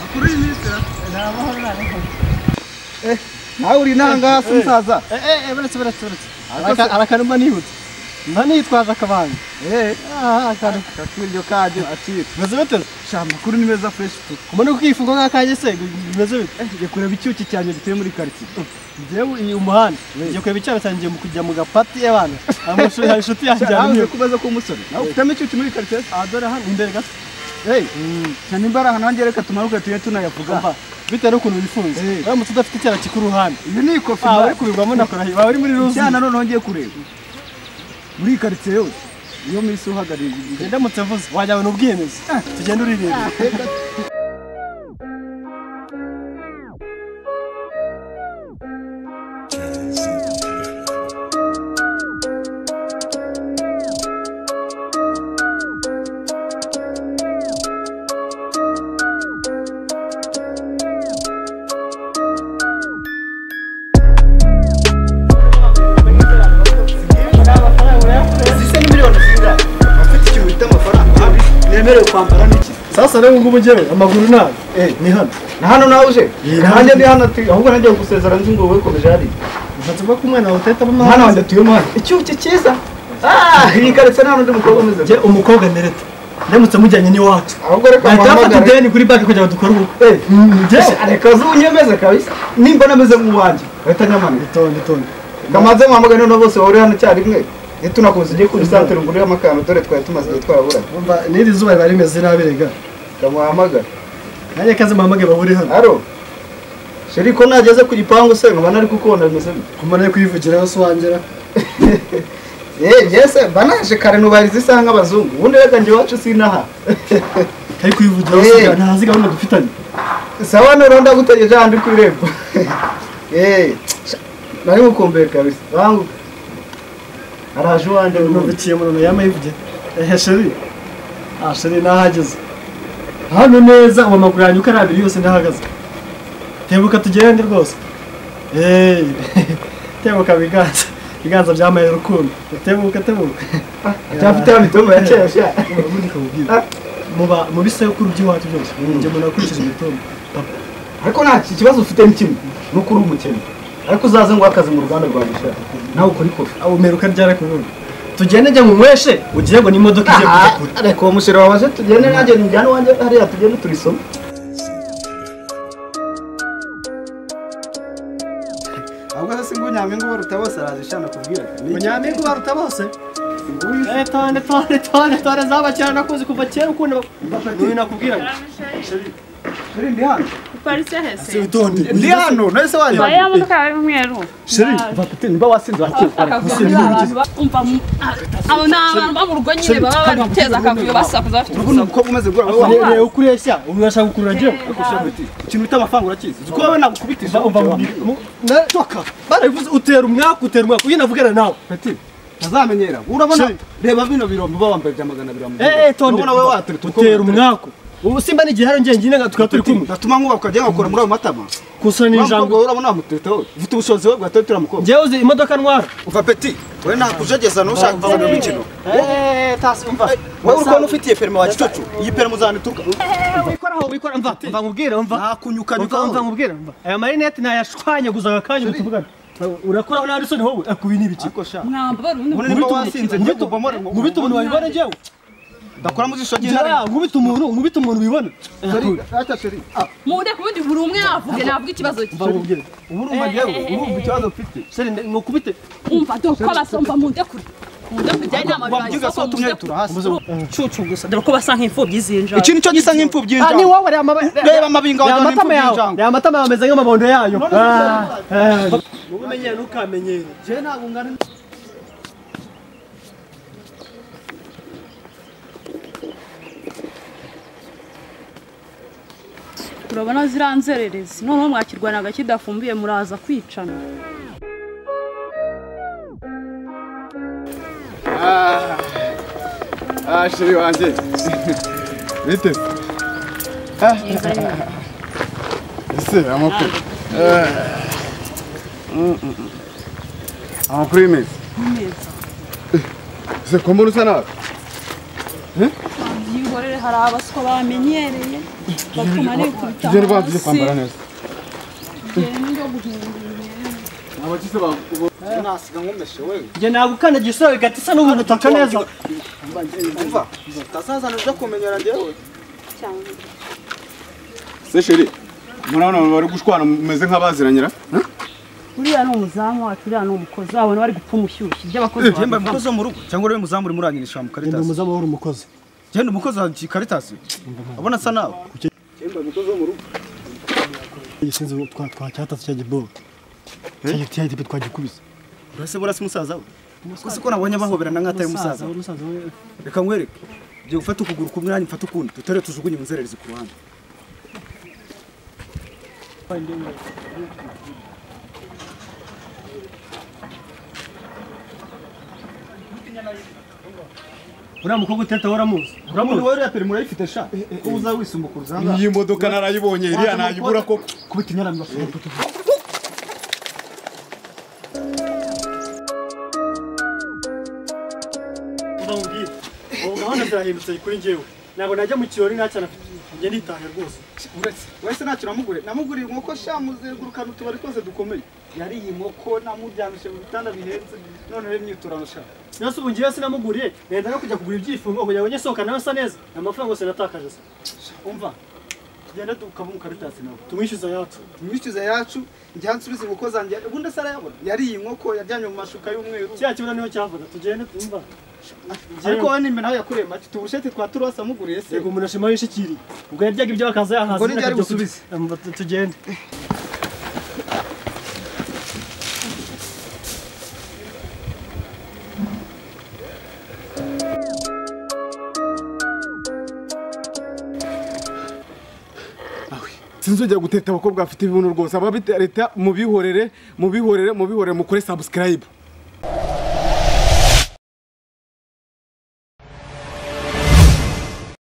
Makuru y'imisi. N'amahoro n'amahoro. Nawe uri nanga umusaza. Baretse. Arakanuma nibutse. Mba nitwaje akabanga. Akana Kakiryo kaje atira. meze bite? Sha makuru ni meza fresh tu. Kumane ukifunga nk'akanye se meze bite? Ngiye kureba icyuki cyane giteye muri quartier. Jewe iyi umuhanda. Ngiye kureba icyaro cyanjye mu kujya mu gapati y'abana. Amashuri hari inshuti yanjye Nawe kubaza ko umusore. Nawe ufitemo icyuki muri quartier. Dore hano imbere gato. Cyane imbaraga nanjye reka tumaruke tuye tunayavuga. Bitewe n'ukuntu wifunze. Uramutse udafite icyara kikuruhande. Ibi ni ikofi bari kubigwamo nakora bari muri ruzi. cyane none ngiye kureba. Muri quartier yose. Iyo misi uhagarije. Ndamutse mvuze wajya n'ubwiyemezi. Tugenda urireba. Kwambara niki Sasa rero ngubu ngewe amaguru nayo ni hano na hano nawe uje nanjye ni hano ahubwo nanjye gusezera nzi ngo wekomeje hari ufatwa ko umwana uteta mu hano wanda tuyemo hano icyuki cyiza iyi karetse nano ndi mukobwa meze je umukobwa nereta ndamutse mujyanye ni wacu ahubwo reka mpamagara deni kuri banki kugira ngo dukore ubukwe je areka zunyemeze kabisa nimba nameze nk'uwanjye leta nyamana itonde kamaze mpamagara none bose wari hano cyari rimwe tunakuze igiye kuri santere ngurira amakano dore twari tumaze twabura umva niri zuba bari meze nabi rega kamuhamagara nanjye kaze mpamagara buri hano aro sheri ko nageze ku gipangu se nkaba nari kukubona bimeze kumana kwivugira hose wangera yese banaje kare nubariza isanga abazungu ubundi reka nje wacu sinaha kari kwivugira hose ntazi gahunda dufitanye sawa noronda gutegeje handi ku irembo nari mukumbere kabisa bangu araje wanje nubikiye mu none yamayivuge sheri sheri nahageze hano neza uwo maguru yanyu karabiri yose ndahagaze tebuka tugende rwose tebuka biganza byamaye rukundo tebuka cyafite amitomo ya kera sha ubundi kabubwira muba mu bisekuru by'iwacu byose nje muna kurikije imitomo ariko nta kibazo ufite n'ikimwe nuko uri umukene ariko uzaze ngo akaze mu ruganda rwa Gisha nawe ukuri kofi abo meruka ryara kuvuga tugende njye mu mweshe ugiye ngo ni imodoka igiye kujya kure ariko uwo mushero wabaje tugende nanjye njyana wanjye hariya tugende turisoma ahubwo se singu nyamingo baruta bose arazishana kubwira nyamingo baruta bose tone zaba cyane nakuzi kuva kera ukuntu nakubwira sheri ndi hano Paris hese. ndi hano nese wanjye Baya modoka yawe umweru. sheri bafite niba wasinze wakira Umva abo n'abantu bamurugo nyine baba babiteza akavuyo basakuza bafite ubu nuko umeze gura wowe ukureshya urashaka gukurura je ikintu bita amafaranga urakizi uko wowe nagukubitisha umva toka baravuze utera umwaka uyu navugana nawe Petit ntazamenyera urabona reba bino birombo bawambaye bya 200 tonde urabona wowe watereta utera umwaka ubu simba ni giharo njye tukaba turi kumwe natuma nkuba ukajya ngakora muri ayo matama kusana ijambo urabona muteta wowe ufite ubushobozi wowe bwatera mukobwa njyewe uzi imodoka ntwara uva Petit we nakujegeza no ushaka kuvana imikino tasi umva wowe uko ufitiye perme wa gicucu iyi perme uzanituka wikora mva nkubwira mva nakunyukanyuka mva nkubwira mva aya marinette ntayashwanyaguza akanya tuvugana urakora na Alison wowe akubi nibiki mwamba barundi niba wasinze ngiye kuvamo nkubita umuntu wabibona njyewe ndakora mu jisho ry'intare nkubita umuntu wibona acha sheri mude kubundi buri umwe yavuge navuga ikibazo cye nkubwira ubu urumva ngewe urumva ikibazo ufite sheri ngukubite umva doko basomba munde kuri munde kujya inama wabyiga so tumwe turahasi cucu gusa dore ko basa nk'imfubyi zinja iki nico gisa nk'imfubyi y'injangwe ni wowe reba amabinga waje n'imfubyi y'injangwe ya matama yameze nk'amabondo yayo ubumenyere ntukamenyere je ntabwo ngana turabona ziranzererezi noneho mwakirwanaga kidafumbiye muraza kwicana sheri wanjye bite ese amakuru amakuru y'imezi ese ko mbona usa nawe yihorere hari abaswa bamenyereye batuma nikubita tugende baduze kwambara neza tugende guhindura abagize nasiga nkomeshe wewe njye nagukandagiye isura bigatisa n'umuntu utaka neza umva tasazana uje kumenyera njyewe cyangwa se sheri murabona bari gushwana mumeze nk'abaziranyira uriya ni umuzamu wacu uriya ni umukozi wabona bari gupfa umushyushyu by'abakozi jemba umukozi wo mu rugo cyangwa uri umuzamu uri muranginisha mu ngenda Caritas umuzamu w'uri umukozi genda umukozi wa Caritas abona asa nawe jemba umukozi wo mu rugo sinzi twacyatatse cya gibo cya gibo twagikubise urase burase musaza we kuko ko nabonye bahoberana nk'atari umusaza reka nkwereke je gufata ukuguru kumwe nanyi mfata ukundi tutare tujugunye munzererezi ku ruhande uriya mukobwa uteta waramuzi uramuzi wowe uriya perimi urayifite sha ko uza wisumbukuruza aha iyi modoka narayibonye iriya nayibura ko kubita inyarami bafite gahunda zirahindutse kuri njyewe ntabwo najya mu kirori ntacyana njye nitahe rwose uretse wese ntacyo namuguriye inkoko sha muzengurukana utubari twose dukomeye yariye inkoko namuryamishe mu bitanda bihenze none rero imyiturano sha nase ubu ngiye sinamuguriye nenda no kujya kugura ibyifungo kugira ngo njye sohoka nawe asa neza amafaranga yose natakaje se umva tugenda tukava mu Caritas nawe tumwishyuza yacu njya nsubiza inkoko zanjye ubundi asa arayabona yariye inkoko yaryamye mu mashuka y'umweru cya kibazo niho cyavuga tugende tumva ariko wowe nimbe nawe yakureye make tubushete twa turasa amuguriye se yego umuntu ashima yishikiri ubwo yaryaga ibyo bakaza yahaza ngo nijya gusubiza tugende sinzi ujya guteta abakobwa bafite ibibuno rwose ababita leta mubihorere mukore subscribe